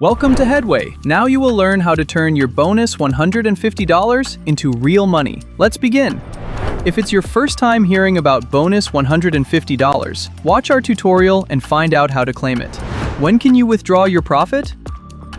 Welcome to Headway. Now you will learn how to turn your bonus $150 into real money. Let's begin. If it's your first time hearing about bonus $150, watch our tutorial and find out how to claim it. When can you withdraw your profit?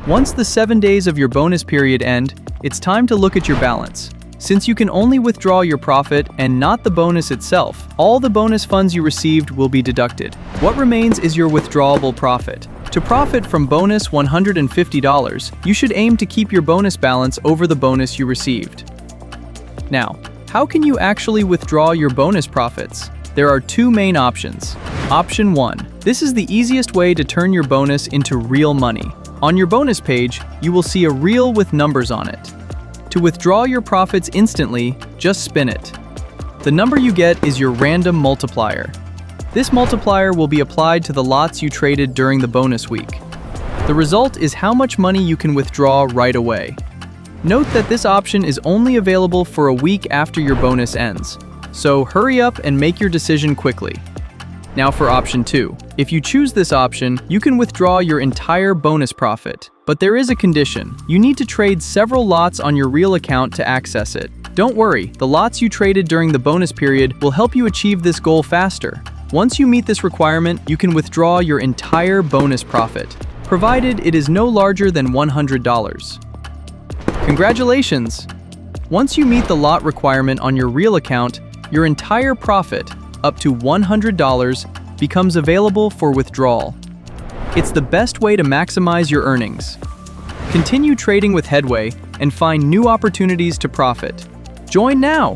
Once the 7 days of your bonus period end, it's time to look at your balance. Since you can only withdraw your profit and not the bonus itself, all the bonus funds you received will be deducted. What remains is your withdrawable profit. To profit from bonus $150, you should aim to keep your bonus balance over the bonus you received. Now, how can you actually withdraw your bonus profits? There are two main options. Option 1. This is the easiest way to turn your bonus into real money. On your bonus page, you will see a reel with numbers on it. To withdraw your profits instantly, just spin it. The number you get is your random multiplier. This multiplier will be applied to the lots you traded during the bonus week. The result is how much money you can withdraw right away. Note that this option is only available for a week after your bonus ends, so hurry up and make your decision quickly. Now for option 2. If you choose this option, you can withdraw your entire bonus profit. But there is a condition. You need to trade several lots on your real account to access it. Don't worry, the lots you traded during the bonus period will help you achieve this goal faster. Once you meet this requirement, you can withdraw your entire bonus profit, provided it is no larger than $100. Congratulations! Once you meet the lot requirement on your real account, your entire profit, up to $100, becomes available for withdrawal. It's the best way to maximize your earnings. Continue trading with Headway and find new opportunities to profit. Join now!